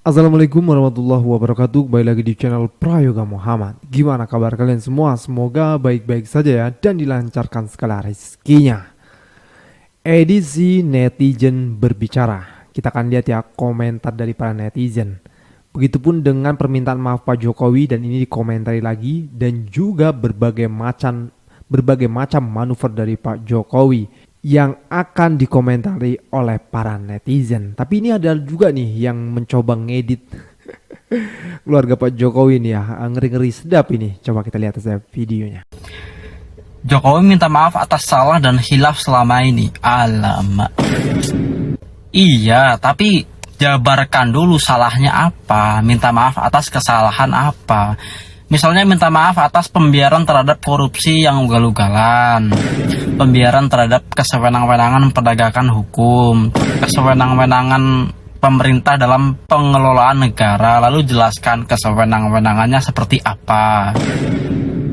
Assalamualaikum warahmatullahi wabarakatuh. Kembali lagi di channel Prayoga Muhammad. Gimana kabar kalian semua? Semoga baik-baik saja ya dan dilancarkan segala rezekinya. Edisi netizen berbicara. Kita akan lihat ya komentar dari para netizen. Begitupun dengan permintaan maaf Pak Jokowi, dan ini dikomentari lagi, dan juga berbagai macam manuver dari Pak Jokowi yang akan dikomentari oleh para netizen. Tapi ini ada juga nih yang mencoba ngedit keluarga Pak Jokowi nih ya, ngeri-ngeri sedap ini. Coba kita lihat saja videonya. Jokowi minta maaf atas salah dan khilaf selama ini. Alamak. Iya, tapi jabarkan dulu salahnya apa, minta maaf atas kesalahan apa. Misalnya minta maaf atas pembiaran terhadap korupsi yang ugal-ugalan, pembiaran terhadap kesewenang-wenangan penegakan hukum, kesewenang-wenangan pemerintah dalam pengelolaan negara, lalu jelaskan kesewenang-wenangannya seperti apa.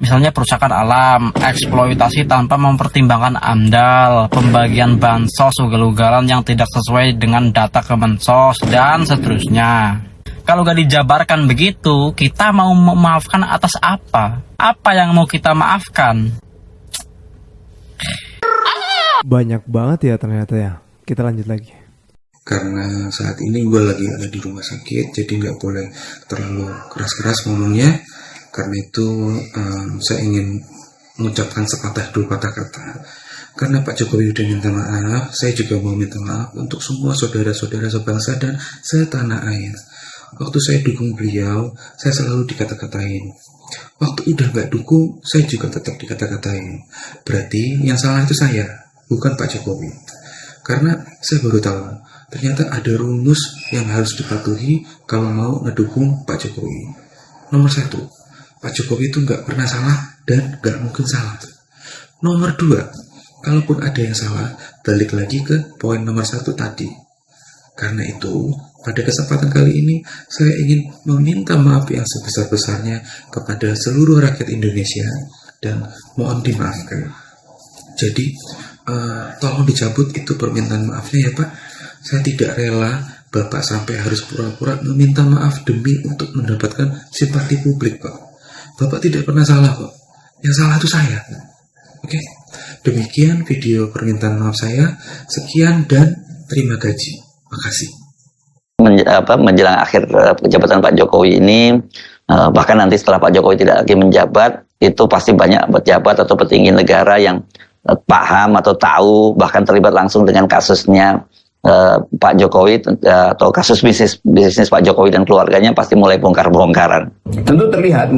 Misalnya perusakan alam, eksploitasi tanpa mempertimbangkan AMDAL, pembagian bansos ugal-ugalan yang tidak sesuai dengan data Kemensos, dan seterusnya. Kalau gak dijabarkan begitu, kita mau memaafkan atas apa? Apa yang mau kita maafkan? Banyak banget ya ternyata ya. Kita lanjut lagi. Karena saat ini gue lagi ada di rumah sakit, jadi nggak boleh terlalu keras-keras ngomongnya. Karena itu saya ingin mengucapkan sepatah dua patah kata. Karena Pak Jokowi udah minta maaf, saya juga mau minta maaf untuk semua saudara-saudara sebangsa dan setanah air. Waktu saya dukung beliau, saya selalu dikata-katain. Waktu udah nggak dukung, saya juga tetap dikata-katain. Berarti yang salah itu saya, bukan Pak Jokowi. Karena saya baru tahu, ternyata ada rumus yang harus dipatuhi kalau mau ngedukung Pak Jokowi. Nomor 1, Pak Jokowi itu nggak pernah salah dan nggak mungkin salah. Nomor 2, kalaupun ada yang salah, balik lagi ke poin nomor 1 tadi. Karena itu, pada kesempatan kali ini, saya ingin meminta maaf yang sebesar-besarnya kepada seluruh rakyat Indonesia dan mohon dimaafkan. Jadi, tolong dicabut itu permintaan maafnya ya Pak. Saya tidak rela Bapak sampai harus pura-pura meminta maaf demi untuk mendapatkan simpati publik Pak. Bapak tidak pernah salah Pak. Yang salah itu saya. Oke, demikian video permintaan maaf saya. Sekian dan terima gaji. Makasih. Menjelang akhir jabatan Pak Jokowi ini, bahkan nanti setelah Pak Jokowi tidak lagi menjabat, itu pasti banyak pejabat atau petinggi negara yang paham atau tahu, bahkan terlibat langsung dengan kasusnya Pak Jokowi atau kasus bisnis Pak Jokowi dan keluarganya, pasti mulai bongkar-bongkaran. Tentu terlihat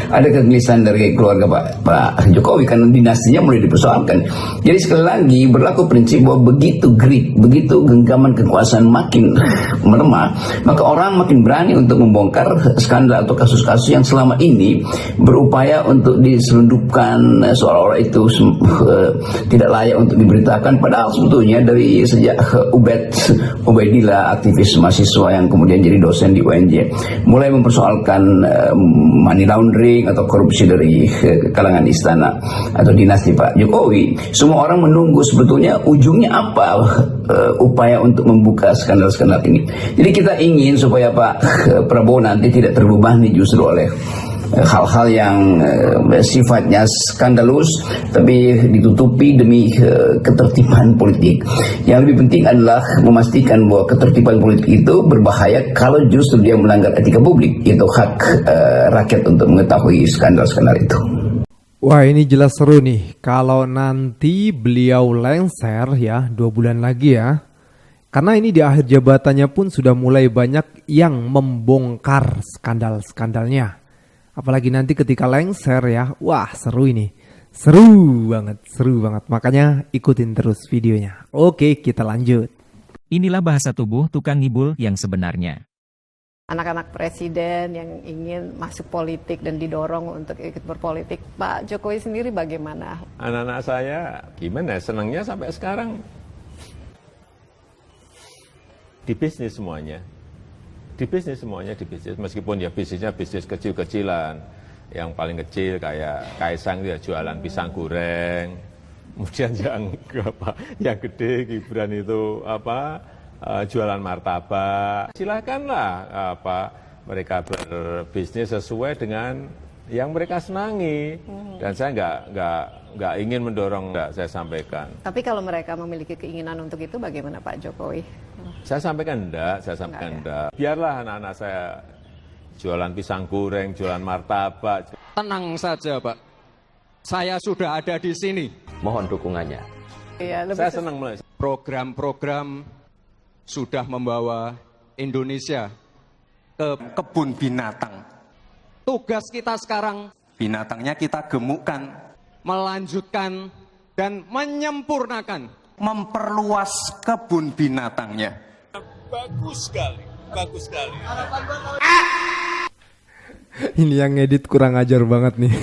ada kegelisahan dari keluarga Pak Jokowi karena dinastinya mulai dipersoalkan. Jadi sekali lagi berlaku prinsip bahwa begitu genggaman kekuasaan makin melemah, maka orang makin berani untuk membongkar skandal atau kasus-kasus yang selama ini berupaya untuk diselundupkan seolah-olah itu tidak layak untuk diberitakan. Padahal sebetulnya dari sejak Ubaidillah, aktivis mahasiswa yang kemudian jadi dosen di UNJ, mulai mempersoalkan money laundering atau korupsi dari kalangan istana atau dinasti Pak Jokowi. Semua orang menunggu sebetulnya ujungnya apa upaya untuk membuka skandal-skandal ini. Jadi kita ingin supaya Pak Prabowo nanti tidak terbebani justru oleh hal-hal yang sifatnya skandalus tapi ditutupi demi ketertiban politik. Yang lebih penting adalah memastikan bahwa ketertiban politik itu berbahaya kalau justru dia melanggar etika publik. Itu hak rakyat untuk mengetahui skandal-skandal itu. Wah, ini jelas seru nih kalau nanti beliau lengser ya 2 bulan lagi ya. Karena ini di akhir jabatannya pun sudah mulai banyak yang membongkar skandal-skandalnya. Apalagi nanti ketika lengser ya, wah seru ini. Seru banget. Makanya ikutin terus videonya. Oke, kita lanjut. Inilah bahasa tubuh tukang ngibul yang sebenarnya. Anak-anak presiden yang ingin masuk politik dan didorong untuk ikut berpolitik, Pak Jokowi sendiri bagaimana? Anak-anak saya gimana? Senangnya sampai sekarang di bisnis semuanya. Di bisnis meskipun ya bisnisnya bisnis kecil-kecilan. Yang paling kecil kayak Kaisang itu ya jualan pisang goreng. Kemudian yang gede Gibran itu jualan martabak. Silakanlah mereka berbisnis sesuai dengan yang mereka senangi. Dan saya nggak ingin mendorong, saya sampaikan. Tapi kalau mereka memiliki keinginan untuk itu, bagaimana Pak Jokowi? Saya sampaikan enggak. Biarlah anak-anak saya jualan pisang goreng, jualan martabak. Tenang saja, Pak. Saya sudah ada di sini. Mohon dukungannya. Iya, Saya senang mulai. Program-program sudah membawa Indonesia ke kebun binatang. Tugas kita sekarang, binatangnya kita gemukkan, melanjutkan dan menyempurnakan, memperluas kebun binatangnya. Bagus sekali. Ini yang ngedit kurang ajar banget nih.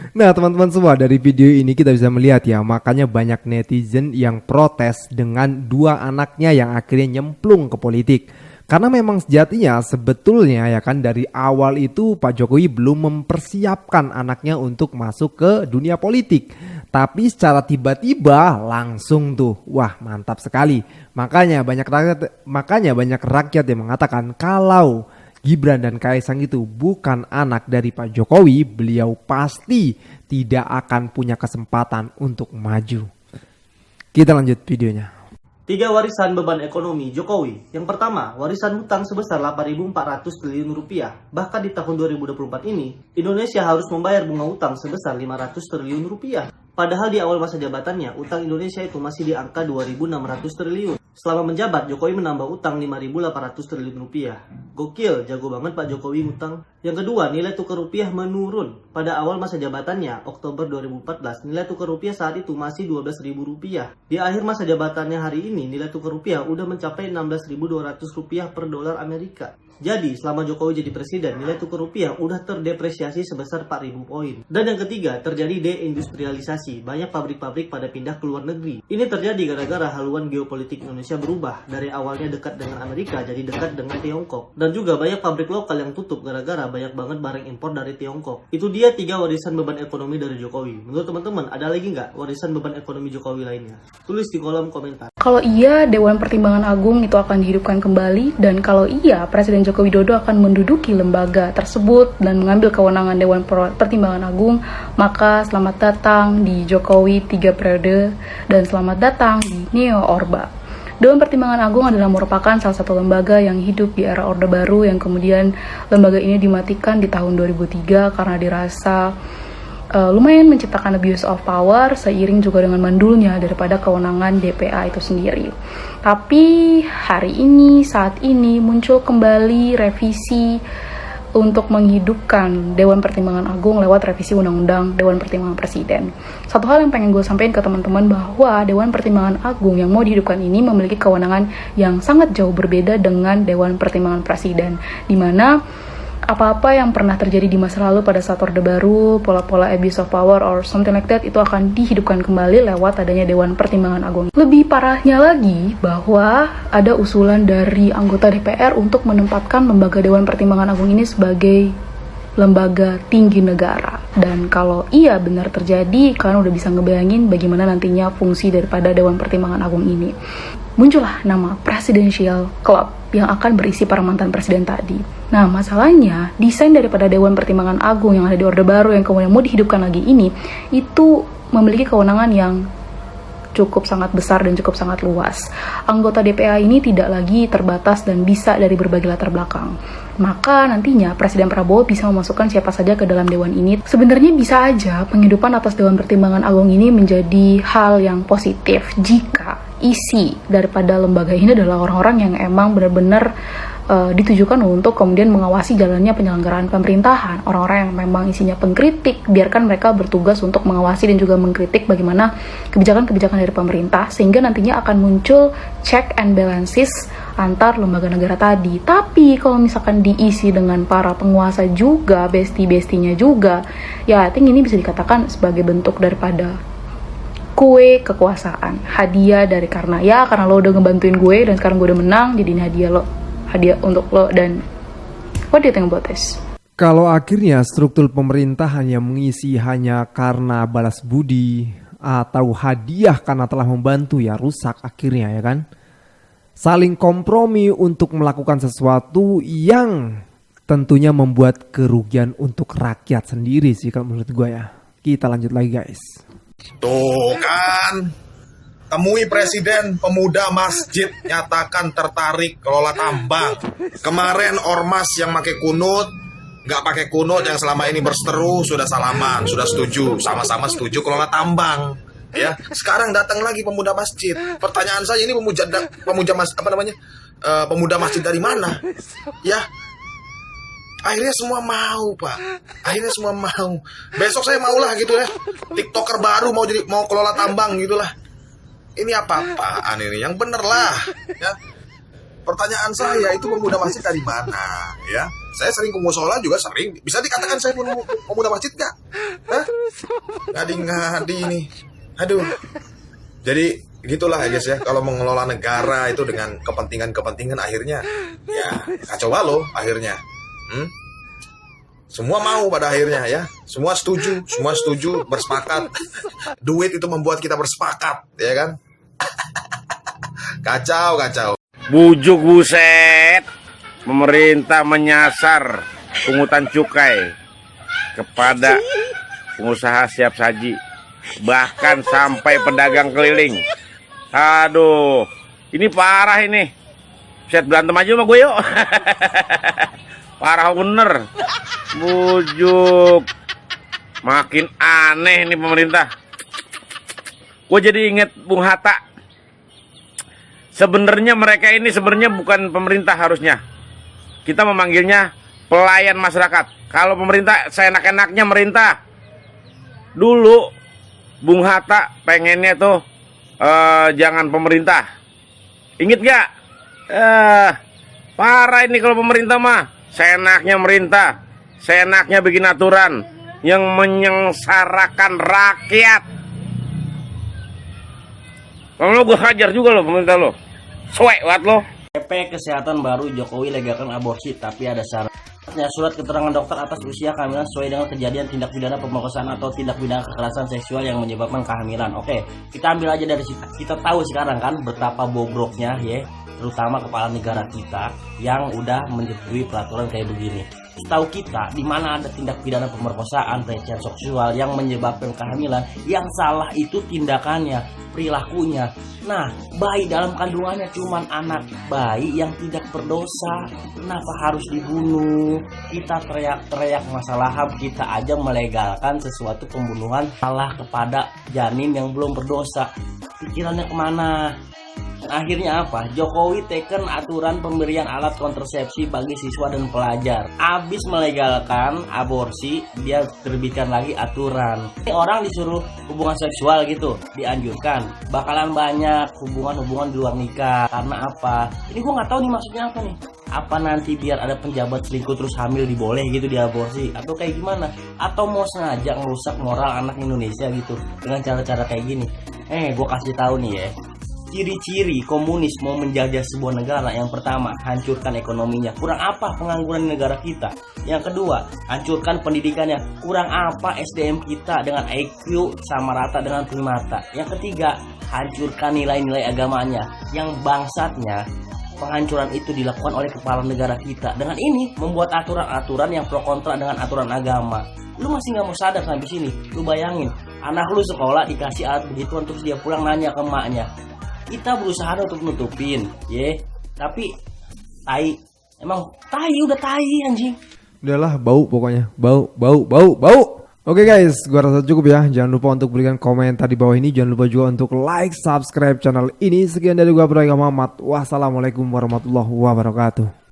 Nah teman-teman semua, dari video ini kita bisa melihat ya, makanya banyak netizen yang protes dengan dua anaknya yang akhirnya nyemplung ke politik. Karena memang sejatinya sebetulnya ya kan, dari awal itu Pak Jokowi belum mempersiapkan anaknya untuk masuk ke dunia politik. Tapi secara tiba-tiba langsung tuh, wah mantap sekali. Makanya banyak rakyat yang mengatakan kalau Gibran dan Kaisang itu bukan anak dari Pak Jokowi, beliau pasti tidak akan punya kesempatan untuk maju. Kita lanjut videonya. 3 warisan beban ekonomi Jokowi. Yang pertama, warisan hutang sebesar 8.400 triliun rupiah. Bahkan di tahun 2024 ini, Indonesia harus membayar bunga hutang sebesar 500 triliun rupiah. Padahal di awal masa jabatannya, utang Indonesia itu masih di angka 2.600 triliun. Selama menjabat, Jokowi menambah utang 5.800 triliun rupiah. Gokil, jago banget Pak Jokowi utang. Yang kedua, nilai tukar rupiah menurun. Pada awal masa jabatannya, Oktober 2014, nilai tukar rupiah saat itu masih 12.000 rupiah. Di akhir masa jabatannya hari ini, nilai tukar rupiah udah mencapai 16.200 rupiah per dolar Amerika. Jadi, selama Jokowi jadi presiden, nilai tukar rupiah udah terdepresiasi sebesar 4.000 poin. Dan yang ketiga, terjadi deindustrialisasi. Banyak pabrik-pabrik pada pindah ke luar negeri. Ini terjadi gara-gara haluan geopolitik Indonesia berubah. Dari awalnya dekat dengan Amerika, jadi dekat dengan Tiongkok. Dan juga banyak pabrik lokal yang tutup gara-gara banyak banget barang impor dari Tiongkok. Itu dia 3 warisan beban ekonomi dari Jokowi. Menurut teman-teman, ada lagi nggak warisan beban ekonomi Jokowi lainnya? Tulis di kolom komentar. Kalau iya, Dewan Pertimbangan Agung itu akan dihidupkan kembali. Dan kalau iya, Presiden Joko Widodo akan menduduki lembaga tersebut dan mengambil kewenangan Dewan Pertimbangan Agung, maka selamat datang di Jokowi 3 periode dan selamat datang di Neo Orba. Dewan Pertimbangan Agung adalah merupakan salah satu lembaga yang hidup di era Orde Baru, yang kemudian lembaga ini dimatikan di tahun 2003 karena dirasa lumayan menciptakan abuse of power seiring juga dengan mandulnya daripada kewenangan DPA itu sendiri. Tapi saat ini muncul kembali revisi untuk menghidupkan Dewan Pertimbangan Agung lewat revisi Undang-Undang Dewan Pertimbangan Presiden. Satu hal yang pengen gue sampaikan ke teman-teman, bahwa Dewan Pertimbangan Agung yang mau dihidupkan ini memiliki kewenangan yang sangat jauh berbeda dengan Dewan Pertimbangan Presiden, di mana apa-apa yang pernah terjadi di masa lalu pada saat Orde Baru, pola-pola abuse of power or something like that, itu akan dihidupkan kembali lewat adanya Dewan Pertimbangan Agung. Lebih parahnya lagi, bahwa ada usulan dari anggota DPR untuk menempatkan lembaga Dewan Pertimbangan Agung ini sebagai lembaga tinggi negara. Dan kalau iya benar terjadi, kalian udah bisa ngebayangin bagaimana nantinya fungsi daripada Dewan Pertimbangan Agung ini. Muncullah nama Presidential Club yang akan berisi para mantan presiden tadi. Nah, masalahnya desain daripada Dewan Pertimbangan Agung yang ada di Orde Baru yang kemudian mau dihidupkan lagi ini, itu memiliki kewenangan yang cukup sangat besar dan cukup sangat luas. Anggota DPA ini tidak lagi terbatas dan bisa dari berbagai latar belakang. Maka nantinya Presiden Prabowo bisa memasukkan siapa saja ke dalam dewan ini. Sebenarnya bisa aja penghidupan atas Dewan Pertimbangan Agung ini menjadi hal yang positif jika isi daripada lembaga ini adalah orang-orang yang emang benar-benar ditujukan untuk kemudian mengawasi jalannya penyelenggaraan pemerintahan. Orang-orang yang memang isinya pengkritik, biarkan mereka bertugas untuk mengawasi dan juga mengkritik bagaimana kebijakan-kebijakan dari pemerintah, sehingga nantinya akan muncul check and balances antar lembaga negara tadi. Tapi kalau misalkan diisi dengan para penguasa juga, bestie-bestinya juga, ya I think ini bisa dikatakan sebagai bentuk daripada kue kekuasaan, hadiah dari karena lo udah ngebantuin gue dan sekarang gue udah menang, jadi ini hadiah untuk lo. Dan what do you think about this? Kalau akhirnya struktur pemerintah hanya mengisi hanya karena balas budi atau hadiah karena telah membantu, ya rusak akhirnya ya kan. saling kompromi untuk melakukan sesuatu yang tentunya membuat kerugian untuk rakyat sendiri sih kalau menurut gue ya. Kita lanjut lagi guys. Tuh kan, temui Presiden Pemuda Masjid nyatakan tertarik kelola tambang. Kemarin ormas yang pakai kunut, nggak pakai kunut yang selama ini berseteru sudah salaman, sudah setuju, sama-sama setuju kelola tambang. Ya, sekarang datang lagi pemuda masjid. Pertanyaan saya ini pemuda masjid dari mana? Ya, akhirnya semua mau, Pak. Akhirnya semua mau. Besok saya maulah gitu ya. TikToker baru mau kelola tambang gitulah. Ini apa-apaan ini? Yang bener lah. Ya. Pertanyaan saya itu pemuda masjid dari mana? Ya, saya sering ke musola juga sering. Bisa dikatakan saya pemuda masjid nggak? Hah? Ngadi-ngadi nih. Aduh. Jadi gitulah ya guys ya. Kalau mengelola negara itu dengan kepentingan-kepentingan akhirnya ya kacau balau akhirnya. Semua mau pada akhirnya ya. Semua setuju, bersepakat. Duit itu membuat kita bersepakat, ya kan? Kacau. Bujuk buset. Pemerintah menyasar pungutan cukai kepada pengusaha siap saji, bahkan sampai pedagang keliling. Aduh, ini parah ini. Set berantem aja sama gue yuk. Parah bener. Bujuk. Makin aneh nih pemerintah. Gue jadi inget Bung Hatta. Sebenarnya mereka ini bukan pemerintah harusnya. Kita memanggilnya pelayan masyarakat. Kalau pemerintah seenak-enaknya merintah. Dulu Bung Hatta pengennya tuh jangan pemerintah. Ingat gak? Parah ini kalau pemerintah mah. Seenaknya merintah. Seenaknya bikin aturan yang menyengsarakan rakyat. Kalau gue hajar juga lo pemerintah lo. Suek banget lo. PP Kesehatan baru, Jokowi legalkan aborsi tapi ada syaratnya. Surat keterangan dokter atas usia kehamilan sesuai dengan kejadian tindak pidana pemerkosaan atau tindak pidana kekerasan seksual yang menyebabkan kehamilan. Oke, kita ambil aja dari situ. Kita tahu sekarang kan betapa bobroknya ya, terutama kepala negara kita yang udah menyetujui peraturan kayak begini. Tahu kita di mana ada tindak pidana pemerkosaan, pelecehan seksual yang menyebabkan kehamilan, yang salah itu tindakannya, perilakunya. Nah, bayi dalam kandungannya cuman anak bayi yang tidak berdosa. Kenapa harus dibunuh? Kita teriak-teriak masalah HAM, kita aja melegalkan sesuatu pembunuhan salah kepada janin yang belum berdosa. Pikirannya kemana? Akhirnya apa? Jokowi teken aturan pemberian alat kontrasepsi bagi siswa dan pelajar. Abis melegalkan aborsi, dia terbitkan lagi aturan. Orang disuruh hubungan seksual gitu, dianjurkan. Bakalan banyak hubungan-hubungan di luar nikah. Karena apa? Ini gue nggak tahu nih maksudnya apa nih. Apa nanti biar ada penjabat selingkuh terus hamil diboleh gitu diaborsi? Atau kayak gimana? Atau mau sengaja ngerusak moral anak Indonesia gitu dengan cara-cara kayak gini? Gue kasih tahu nih ya. Ciri-ciri komunis mau menjajah sebuah negara. Yang pertama, hancurkan ekonominya. Kurang apa pengangguran di negara kita? Yang kedua, hancurkan pendidikannya. Kurang apa SDM kita dengan IQ sama rata dengan primata? Yang ketiga, hancurkan nilai-nilai agamanya. Yang bangsatnya, penghancuran itu dilakukan oleh kepala negara kita. Dengan ini, membuat aturan-aturan yang pro kontra dengan aturan agama. Lu masih nggak mau sadar sampai sini? Lu bayangin, anak lu sekolah dikasih alat begituan terus dia pulang nanya ke emaknya. Kita berusaha untuk nutupin, tapi tai, emang tai udah tai anjing. Udahlah, bau pokoknya, bau. Oke guys, gua rasa cukup ya. Jangan lupa untuk berikan komentar di bawah ini. Jangan lupa juga untuk like, subscribe channel ini. Sekian dari gua Prayoga Muhammad. Wassalamualaikum warahmatullahi wabarakatuh.